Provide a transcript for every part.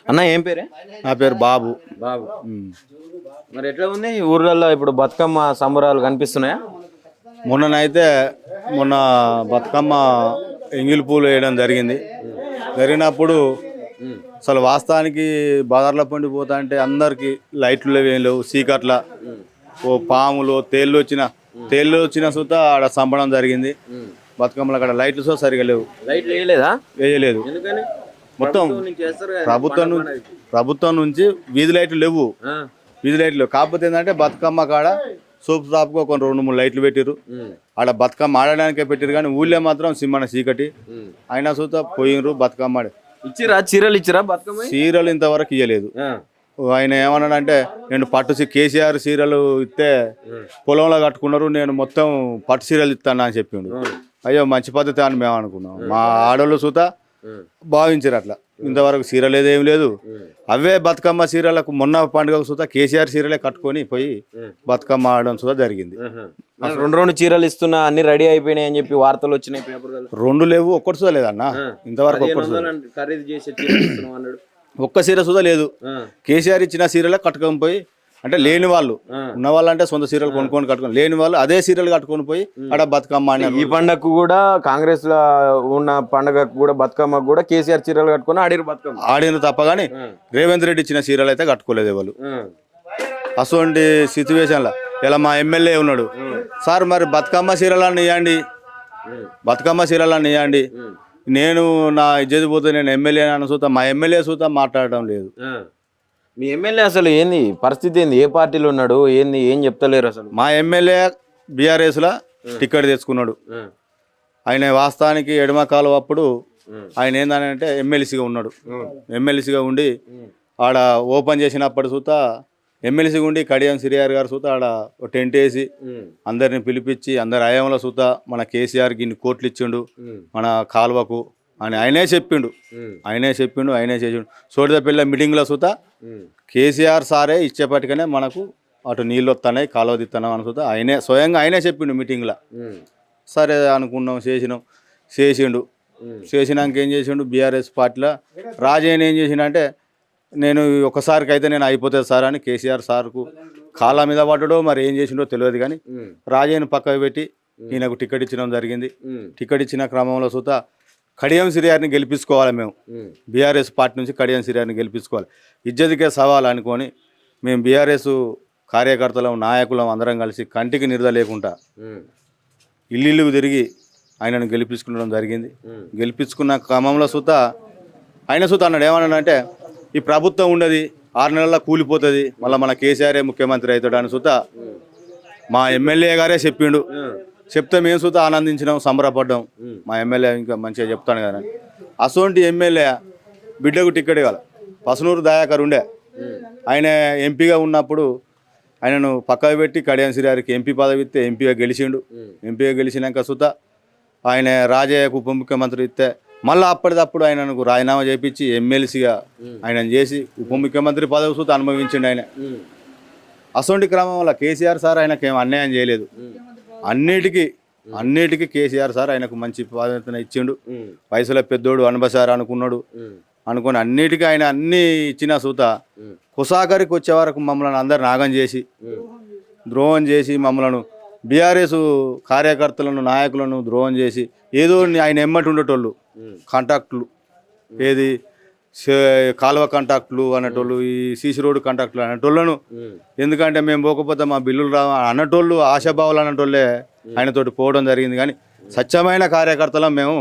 అన్న ఏం పేరే? నా పేరు బాబు. బాబు. మరి ఎట్లా ఉంది ఊర్లలో ఇప్పుడు బతుకమ్మ సంబరాలు కనిపిస్తున్నాయా? మొన్న బతుకమ్మ ఎంగిలి పూలు వేయడం జరిగినప్పుడు అసలు వాస్తవానికి బజార్లో పండిపోతా అంటే అందరికి లైట్లు ఏం లేవు, చీకట్ల ఓ పాములు తేళ్ళు వచ్చిన సుత ఆడ చంపడం జరిగింది. బతుకమ్మలు అక్కడ లైట్లు సో సరిగా లేవు, లైట్లు వేయలేదు. మొత్తం ప్రభుత్వం నుంచి వీధి లైట్లు లేవు. కాకపోతే ఏంటంటే బతుకమ్మ కాడ సూప్ షాప్కు ఒక 2-3 లైట్లు పెట్టిరు. ఆడ బతుకమ్మ ఆడడానికే పెట్టిరు, కానీ ఊళ్ళో మాత్రం సిమ్మన చీకటి అయినా సూత పోయినరు. బతుకమ్మ చీరలు బతుకమ్మ చీరలు ఇంతవరకు ఇవ్వలేదు. ఆయన ఏమన్నాడంటే నేను కేసీఆర్ చీరలు ఇస్తే పొలంలో కట్టుకున్నారు, నేను మొత్తం పట్టు చీరలు ఇస్తాను అని చెప్పిండు. అయ్యో మంచి పద్ధతి అని మేము అనుకున్నాం. మా ఆడోళ్ళు సూత భావించారు అట్లా. ఇంతవరకు చీరలు ఏం లేదు. అవే బతుకమ్మ చీరలకు మొన్న పండుగకు సుతా కేసీఆర్ చీరలే కట్టుకొని పోయి బతుకమ్మ ఆడడం సుతా జరిగింది. 2 చీరలు ఇస్తున్నా అన్ని రెడీ అయిపోయినాయి అని చెప్పి వార్తలు వచ్చినాయి. 2 లేవు, ఒక్కటి సుతా లేదన్న. ఇంతవరకు ఒక్క చీర సుతా లేదు. కేసీఆర్ ఇచ్చిన చీరలే కట్టుకొని పోయి, అంటే లేని వాళ్ళు, ఉన్న వాళ్ళు అంటే సొంత చీరలు కొనుక్కొని కట్టుకొని, లేని వాళ్ళు అదే చీరలు కట్టుకొని పోయి ఆడ బతుకమ్మ ఈ పండగకు కూడా కాంగ్రెస్ లో ఉన్న పండగకు కూడా బతుకమ్మకు కూడా కేసీఆర్ చీరలు కట్టుకొని ఆడిన తప్ప గానీ రేవంత్ రెడ్డి ఇచ్చిన చీరలు అయితే కట్టుకోలేదు వాళ్ళు. అటువంటి సిచ్యువేషన్ లా ఇలా మా ఎమ్మెల్యే ఉన్నాడు. సార్ మరి బతుకమ్మ చీరలన్నీ ఇవ్వండి, నేను నా ఇజ్జతి పోతే నేను ఎమ్మెల్యే అని చూస్తా, మా ఎమ్మెల్యే చూస్తా మాట్లాడటం లేదు. మీ ఎమ్మెల్యే అసలు ఏంది పరిస్థితి ఏంది? ఏ పార్టీలో ఉన్నాడు ఏంది? ఏం చెప్తలేరు అసలు. మా ఎమ్మెల్యే బీఆర్ఎస్ లా టికెట్ తెచ్చుకున్నాడు. ఆయన వాస్తవానికి ఎడమ కాలం అప్పుడు ఆయన ఏంటంటే ఎమ్మెల్సీగా ఉన్నాడు. ఎమ్మెల్సీగా ఉండి ఆడ ఓపెన్ చేసినప్పుడు చూత ఎమ్మెల్సీగా ఉండి కడియం సిరియార్ గారు చూత ఆడ టెంట్ వేసి అందరిని పిలిపించి అందరి అయంలో చూత మన కేసీఆర్కి ఇన్ని కోట్లు ఇచ్చిండు మన కాలువకు అని ఆయనే చెప్పిండు. ఆయనే చేసిండు. సోడిదపల్లి మీటింగ్లో చూత కేసీఆర్ సారే ఇచ్చేపటికనే మనకు అటు నీళ్ళు వస్తున్నాయి, కాలువ తిస్తున్నాం అని చూత స్వయంగా ఆయనే చెప్పిండు మీటింగ్లో. సరే అనుకున్నాం, చేసిండు. చేసినాక ఏం చేసిండు, బీఆర్ఎస్ పార్టీలో రాజయ్య ఏం చేసిండంటే నేను ఒక్కసారికి అయితే నేను అయిపోతుంది సార్ అని కేసీఆర్ సార్కు కాళ్ళ మీద పడ్డాడో మరి ఏం చేసిండో తెలియదు, కానీ రాజయ్యను పక్కకు పెట్టి ఈయనకు టికెట్ ఇచ్చడం జరిగింది. టికెట్ ఇచ్చిన క్రమంలో చూత కడియం సిరియార్ని గెలిపించుకోవాలి, మేము బీఆర్ఎస్ పార్టీ నుంచి కడియం సిరియార్ని గెలిపించుకోవాలి, ఇజ్జతికే సవాల్ అనుకొని మేము బీఆర్ఎస్ కార్యకర్తలం నాయకులం అందరం కలిసి కంటికి నిరద లేకుండా ఇల్లు తిరిగి ఆయనను గెలిపించుకోవడం జరిగింది. గెలిపించుకున్న క్రమంలో సుత ఆయన సుత అన్నాడు ఏమన్నాడంటే ఈ ప్రభుత్వం ఉండదు 6 నెలల్లో కూలిపోతుంది, మళ్ళీ మన కేసీఆరే ముఖ్యమంత్రి అవుతాడు అని సుత మా ఎమ్మెల్యే గారే చెప్పిండు. చెప్తే మేము సుత ఆనందించినాం, సంబరపడ్డాం. మా ఎమ్మెల్యే ఇంకా మంచిగా చెప్తాను కదా. అసోంటి ఎమ్మెల్యే బిడ్డకు టికెట్ కావాలి. పసునూరు దయాకర్ ఉండే, ఆయన ఎంపీగా ఉన్నప్పుడు ఆయనను పక్కకు పెట్టి కడియం సిరియారికి ఎంపీ పదవి ఇస్తే ఎంపీగా గెలిచిండు. ఎంపీగా గెలిచినాక సుత ఆయన రాజయ్యకు ఉప ముఖ్యమంత్రి ఇస్తే మళ్ళీ అప్పటిదప్పుడు ఆయనకు రాజీనామా చేయించి ఎమ్మెల్సీగా ఆయన చేసి ఉప ముఖ్యమంత్రి పదవి సుత అనుభవించిండు ఆయన. అసోంటి క్రమం వల్ల కేసీఆర్ సార్ ఆయనకు ఏం అన్యాయం చేయలేదు. అన్నిటికీ కేసీఆర్ సార్ ఆయనకు మంచి ప్రాధాన్యత ఇచ్చిండు. వయసులో పెద్దోడు అనుభసారు అనుకుని అన్నిటికీ ఆయన అన్ని ఇచ్చిన సూత కుసాకరికి వచ్చే వరకు మమ్మల్ని అందరు నాగం చేసి ద్రోహం చేసి మమ్మలను బీఆర్ఎస్ కార్యకర్తలను నాయకులను ద్రోహం చేసి ఏదో ఆయన ఎమ్మటి ఉండేటోళ్ళు కాంట్రాక్టులు, ఏది కాలువ కాంట్రాక్టులు అనేటోళ్ళు, ఈ సీసీ రోడ్డు కాంట్రాక్టులు అనేటోళ్ళను, ఎందుకంటే మేము పోకపోతే మా బిల్లులు రా అన్నటోళ్ళు ఆశాభావాలు అన్నటోళ్ళే ఆయనతోటి పోవడం జరిగింది. కానీ స్వచ్ఛమైన కార్యకర్తలం మేము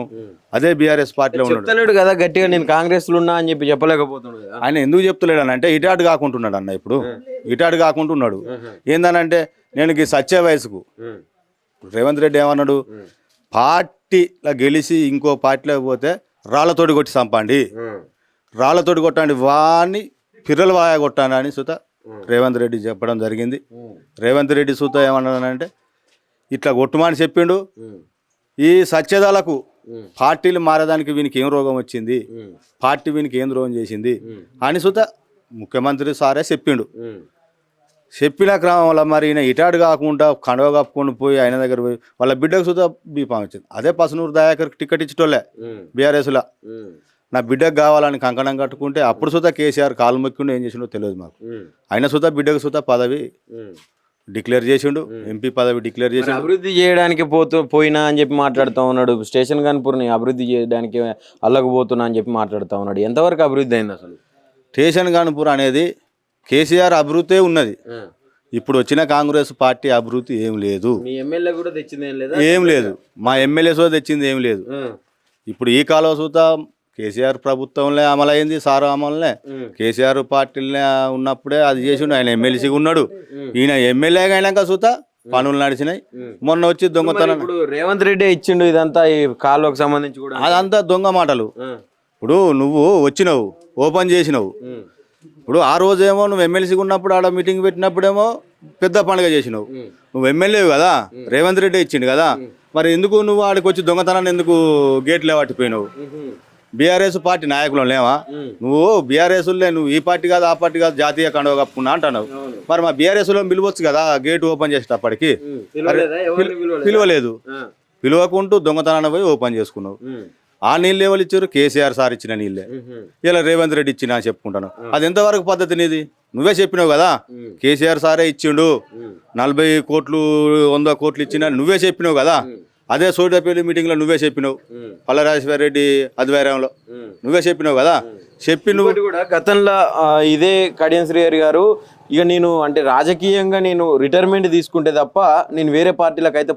అదే బీఆర్ఎస్ పార్టీలో ఉన్నాడు కదా గట్టిగా నేను కాంగ్రెస్ లో ఉన్నా అని చెప్పి చెప్పలేకపోతున్నాడు. ఆయన ఎందుకు చెప్తలేడు అని అంటే ఇటాటు కాకుంటున్నాడు అన్న. ఇప్పుడు ఇటాటు కాకుంటున్నాడు ఏందనంటే నేను ఈ సత్య వయసుకు రేవంత్ రెడ్డి ఏమన్నాడు, పార్టీలో గెలిచి ఇంకో పార్టీలోకి పోతే రాళ్లతోటి కొట్టి చంపండి, రాళ్లతోటి కొట్టండి, వాడిని పిర్రలు వాయ కొట్టాను అని సుత రేవంత్ రెడ్డి చెప్పడం జరిగింది. రేవంత్ రెడ్డి సుత ఏమన్నాడంటే ఇట్లా కొట్టుమని చెప్పిండు. ఈ సత్యదాలకు పార్టీలు మారేదానికి వీనికి ఏం రోగం వచ్చింది, పార్టీ వీనికి ఏం ద్రోహం చేసింది అని సుత ముఖ్యమంత్రి సారే చెప్పిండు. చెప్పిన క్రమంలో మరి ఈయన ఇటాడు కాకుండా కండవ కప్పుకొని పోయి ఆయన దగ్గర పోయి వాళ్ళ బిడ్డకు సుత బీపం వచ్చింది. అదే పసునూరు దయాకర్కి టికెట్ ఇచ్చటోళ్ళే బీఆర్ఎస్లో. నా బిడ్డకు కావాలని కంకణం కట్టుకుంటే అప్పుడు సుతా కేసీఆర్ కాలు మొక్కిండు ఏం చేసిండో తెలియదు మాకు. ఆయన సుతా బిడ్డకు సుతా పదవి డిక్లేర్ చేసిండు, ఎంపీ పదవి డిక్లేర్ చేసిండు. అభివృద్ధి చేయడానికి పోయినా అని చెప్పి మాట్లాడుతూ ఉన్నాడు. స్టేషన్ గన్పూర్ని అభివృద్ధి చేయడానికి అల్లకపోతున్నా అని చెప్పి మాట్లాడుతూ ఉన్నాడు. ఎంతవరకు అభివృద్ధి అయింది అసలు? స్టేషన్ గన్పూర్ అనేది కేసీఆర్ అభివృద్ధి ఉన్నది. ఇప్పుడు వచ్చిన కాంగ్రెస్ పార్టీ అభివృద్ధి ఏం లేదు. మీ ఎమ్మెల్యే కూడా తెచ్చింది ఏం లేదు, ఏం లేదు. మా ఎమ్మెల్యే సో తెచ్చింది ఏం లేదు. ఇప్పుడు ఈ కాలువ సూత కేసీఆర్ ప్రభుత్వంలో అమలైంది, సారు అమలునే. కేసీఆర్ పార్టీలనే ఉన్నప్పుడే అది చేసిండు. ఆయన ఎమ్మెల్సీగా ఉన్నాడు, ఈయన ఎమ్మెల్యేగా అయినాక సూత పనులు నడిచినాయి. మొన్న వచ్చి దొంగతనం. ఇప్పుడు రేవంత్ రెడ్డి ఇచ్చిండు ఇదంతా ఈ కాలువకు సంబంధించి కూడా. అదంతా దొంగ మాటలు. ఇప్పుడు నువ్వు వచ్చినావు, ఓపెన్ చేసినావు. ఇప్పుడు ఆ రోజేమో నువ్వు ఎమ్మెల్సీగా ఉన్నప్పుడు ఆడ మీటింగ్ పెట్టినప్పుడేమో పెద్ద పండుగ చేసినావు. నువ్వు ఎమ్మెల్యేవి కదా, రేవంత్ రెడ్డి ఇచ్చిండు కదా, మరి ఎందుకు నువ్వు ఆడికి వచ్చి దొంగతనాన్ని ఎందుకు గేట్లే పట్టిపోయినావు? బీఆర్ఎస్ పార్టీ నాయకులు లేవా? నువ్వు బీఆర్ఎస్లే, నువ్వు ఈ పార్టీ కాదు ఆ పార్టీ కాదు, జాతీయ కండువ కప్పుకున్నా అంటున్నావు. మరి మా బీఆర్ఎస్లో పిలవచ్చు కదా, గేట్ ఓపెన్ చేసేటప్పటికి. పిలవలేదు, పిలవకుంటూ దొంగతనాన్ని పోయి ఓపెన్ చేసుకున్నావు. ఆ నీళ్ళు ఎవరు ఇచ్చారు? కేసీఆర్ సార్ ఇచ్చిన నీళ్ళే. ఇలా రేవంత్ రెడ్డి ఇచ్చిన అని చెప్పుకుంటాను. అది ఎంతవరకు పద్ధతి నీది? నువ్వే చెప్పినావు కదా, కేసీఆర్ సారే ఇచ్చిండు, 40 కోట్లు 100 కోట్లు ఇచ్చిన నువ్వే చెప్పినావు కదా. అదే సోటిపల్లి మీటింగ్లో నువ్వే చెప్పినావు, పల్లరాజేశ్వర రెడ్డి ఆధ్వర్యంలో నువ్వే చెప్పినావు కదా. చెప్పి నువ్వు కూడా గతంలో ఇదే కడియం శ్రీహరి గారు, ఇక నేను అంటే రాజకీయంగా నేను రిటైర్మెంట్ తీసుకుంటే తప్ప నేను వేరే పార్టీలకు అయితే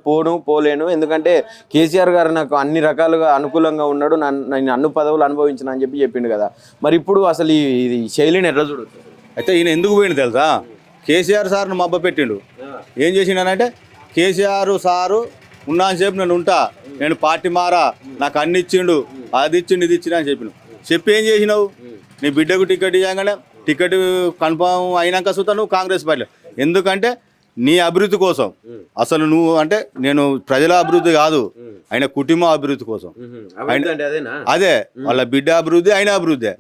పోలేను, ఎందుకంటే కేసీఆర్ గారు నాకు అన్ని రకాలుగా అనుకూలంగా ఉన్నాడు, నేను అన్ని పదవులు అనుభవించిన అని చెప్పిండు కదా. మరి ఇప్పుడు అసలు ఈ శైలిని ఎట్లా చూడొచ్చు? అయితే ఈయన ఎందుకు పోయిండు తెలుసా? కేసీఆర్ సార్ను మబ్బ పెట్టిండు. ఏం చేసిండనంటే, కేసీఆర్ సారు ఉన్నసేపు నేను ఉంటా, నేను పార్టీ మారా, నాకు అన్ని ఇచ్చిండు, అది ఇచ్చిండు ఇది ఇచ్చిండు అని చెప్పినావు. చెప్పి ఏం చేసినావు? నీ బిడ్డకు టికెట్ ఇవ్వగానే టికెట్ కన్ఫర్మ్ అయినాక సుతా నువ్వు కాంగ్రెస్ పార్టీ. ఎందుకంటే నీ అభివృద్ధి కోసం. అసలు నువ్వు అంటే నేను ప్రజల అభివృద్ధి కాదు, ఆయన కుటుంబ అభివృద్ధి కోసం. అదే వాళ్ళ బిడ్డ అభివృద్ధి, ఆయన అభివృద్ధి.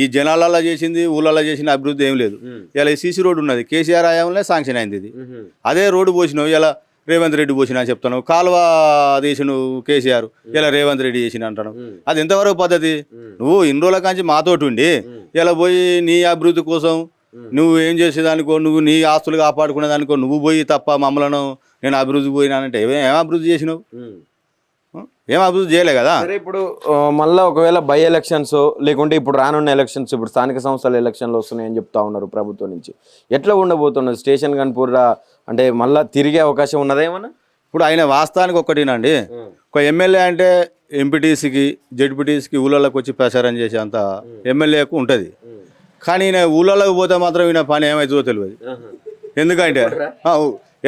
ఈ జనాలలో చేసింది, ఊళ్ళలో చేసిన అభివృద్ధి ఏం లేదు. ఇలా సీసీ రోడ్డు ఉన్నది, కేసీఆర్ హయాంలో శాంక్షన్ అయింది ఇది. అదే రోడ్డు పోసినావు, ఇలా రేవంత్ రెడ్డి పోసిన అని చెప్తాను. కాలువ తీసిన కేసీఆర్, ఇలా రేవంత్ రెడ్డి చేసిన అంటాను. అది ఎంతవరకు పద్ధతి? నువ్వు ఇన్ని రోజుల కాంచి మాతోటి ఉండి ఇలా పోయి నీ అభివృద్ధి కోసం నువ్వు ఏం చేసేదానికో, నువ్వు నీ ఆస్తులు కాపాడుకునేదానికో నువ్వు పోయి తప్ప మమ్మలను నేను అభివృద్ధి పోయినానంటే ఏం అభివృద్ధి చేసినావు? ఏం అభివృద్ధి చేయలే కదా. సరే, ఇప్పుడు మళ్ళీ ఒకవేళ బై ఎలక్షన్స్ లేకుంటే ఇప్పుడు రానున్న ఎలక్షన్స్, ఇప్పుడు స్థానిక సంస్థల ఎలక్షన్లు వస్తున్నాయని చెప్తా ఉన్నారు ప్రభుత్వం నుంచి, ఎట్లా ఉండబోతున్నది స్టేషన్ గన్పూర్? అంటే మళ్ళీ తిరిగే అవకాశం ఉన్నదేమన్నా? ఇప్పుడు ఆయన వాస్తవానికి ఒక్కటినండి, ఒక ఎమ్మెల్యే అంటే ఎంపీటీసీకి జెడ్పీటీసీకి ఊళ్ళలోకి వచ్చి ప్రచారం చేసే అంత ఎమ్మెల్యేకు ఉంటుంది. కానీ ఈయన ఊళ్ళలోకి పోతే మాత్రం ఈయన పని ఏమవుతుందో తెలియదు. ఎందుకంటే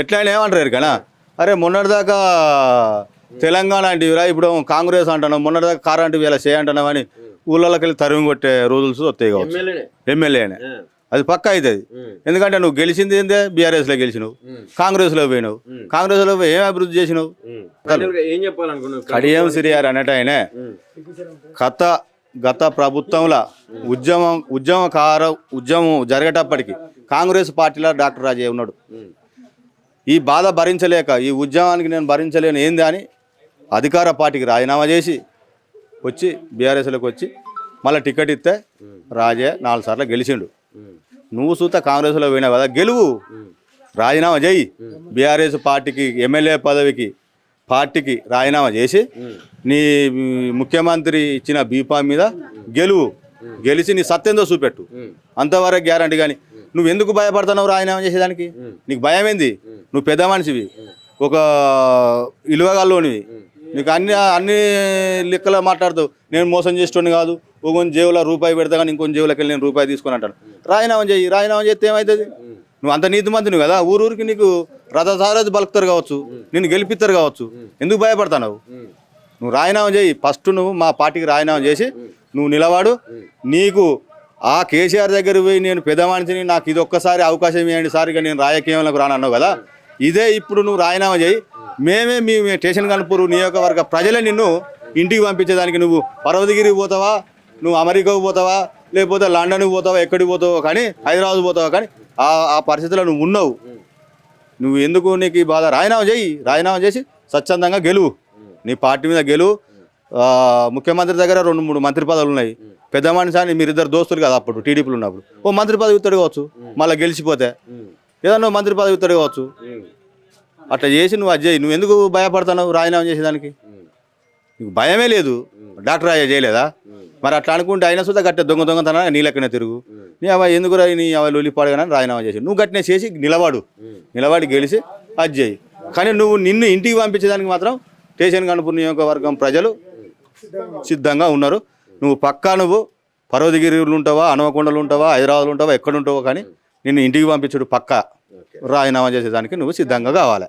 ఎట్లా ఆయన ఏమంటారు కదా, అరే మొన్నటిదాకా తెలంగాణ అంటే ఇప్పుడు కాంగ్రెస్ అంటున్నాం, మొన్నటిదాకా కారంటే ఇలా చేయంటున్నాం అని ఊళ్ళలోకి వెళ్ళి తరిమి కొట్టే రోజులు వస్తాయి కావచ్చు. ఎమ్మెల్యేనే అది పక్కా అవుతుంది. ఎందుకంటే నువ్వు గెలిచింది ఏందే, బీఆర్ఎస్లో గెలిచినావు, కాంగ్రెస్లో పోయినావు, కాంగ్రెస్లో పోయి ఏం అభివృద్ధి చేసినావు? కడియం శ్రీహరి అనేట ఆయనే గత ప్రభుత్వంలో ఉద్యమం జరిగేటప్పటికి కాంగ్రెస్ పార్టీలో డాక్టర్ రాజయ్య ఉన్నాడు. ఈ బాధ భరించలేక, ఈ ఉద్యమానికి నేను భరించలేను ఏంది అని అధికార పార్టీకి రాజీనామా చేసి వచ్చి బీఆర్ఎస్లోకి వచ్చి మళ్ళీ టికెట్ ఇస్తే రాజయ్య 4 సార్లు గెలిచిండు. నువ్వు సూత కాంగ్రెస్లో పోయినావు కదా, గెలువు, రాజీనామా చేయి. బీఆర్ఎస్ పార్టీకి ఎమ్మెల్యే పదవికి పార్టీకి రాజీనామా చేసి నీ ముఖ్యమంత్రి ఇచ్చిన బీఫామ్ మీద గెలువు, గెలిచి నీ సత్యంతో చూపెట్టు, అంతవరకు గ్యారంటీ. కానీ నువ్వు ఎందుకు భయపడుతున్నావు రాజీనామా చేసేదానికి? నీకు భయం ఏంది? నువ్వు పెద్ద మనిషివి, ఒక ఇలువగాల్లోనివి, నీకు అన్ని లెక్కలో మాట్లాడతావు. నేను మోసం చేసేటోని కాదు, ఒకని జేబులో రూపాయి పెడతా కానీ ఇంకొన్ని జేబులోకి వెళ్ళి నేను రూపాయి తీసుకొని అంటాను. రాజీనామా చేయి, రాజీనామా చేస్తే ఏమవుతుంది? నువ్వు అంత నీతిమంతుని కదా, ఊరికి నీకు రథసారథి బలుకుతారు కావచ్చు, నిన్ను గెలిపిస్తారు కావచ్చు, ఎందుకు భయపడతావు? నువ్వు రాజీనామా చేయి. ఫస్ట్ నువ్వు మా పార్టీకి రాజీనామా చేసి నువ్వు నిలవాడు. నీకు ఆ కేసీఆర్ దగ్గర పోయి నేను పెద్ద మనిషిని, నాకు ఇది ఒక్కసారి అవకాశం ఇవ్వండి సారిగా నేను రాజకీయంలోకి రానన్నావు కదా, ఇదే ఇప్పుడు నువ్వు రాజీనామా చేయి. మేమే మీ స్టేషన్ గన్పూర్ నియోజకవర్గ ప్రజలే నిన్ను ఇంటికి పంపించేదానికి నువ్వు పర్వతగిరికి పోతావా, నువ్వు అమెరికాకు పోతావా, లేకపోతే లండన్కి పోతావా, ఎక్కడికి పోతావో కానీ, హైదరాబాద్ పోతావా కానీ ఆ పరిస్థితిలో నువ్వు ఉన్నావు. నువ్వు ఎందుకు నీకు ఈ బాధ? రాజీనామా చేయి, రాజీనామా చేసి స్వచ్ఛందంగా గెలువు, నీ పార్టీ మీద గెలువు. ముఖ్యమంత్రి దగ్గర 2-3 మంత్రి పదవులు ఉన్నాయి. పెద్ద మనిషి అని మీరిద్దరు దోస్తులు కదా అప్పుడు టీడీపీలు ఉన్నప్పుడు, ఓ మంత్రి పదవి ఇస్తాడు కావచ్చు, మళ్ళీ గెలిచిపోతే ఏదన్నా మంత్రి పదవి ఇస్తాడు కావచ్చు. అట్లా చేసి నువ్వు అది చేయి. నువ్వు ఎందుకు భయపడుతున్నావు రాజీనామా చేసేదానికి? నీకు భయమే లేదు. డాక్టర్ అయ్యా చేయలేదా? మరి అట్లా అనుకుంటే అయినా సుధా గట్టే దొంగతనం నీ లెక్కనే తిరుగు. నీ అవ ఎందుకు నీ అవ లొల్లిపాడుగానే రాజీనామా చేసి నువ్వు గట్టినే చేసి నిలబడి గెలిచి అది చేయి. కానీ నువ్వు నిన్ను ఇంటికి పంపించేదానికి మాత్రం స్టేషన్ గణపూర్ నియోజకవర్గం ప్రజలు సిద్ధంగా ఉన్నారు. నువ్వు పక్కా నువ్వు పర్వతగిరిలు ఉంటావా, హనుమకొండలు ఉంటావా, హైదరాబాద్లో ఉంటావా, ఎక్కడ ఉంటావో కానీ నిన్ను ఇంటికి పంపించుడు పక్కా రాజీనామా చేసేదానికి నువ్వు సిద్ధంగా కావాలి.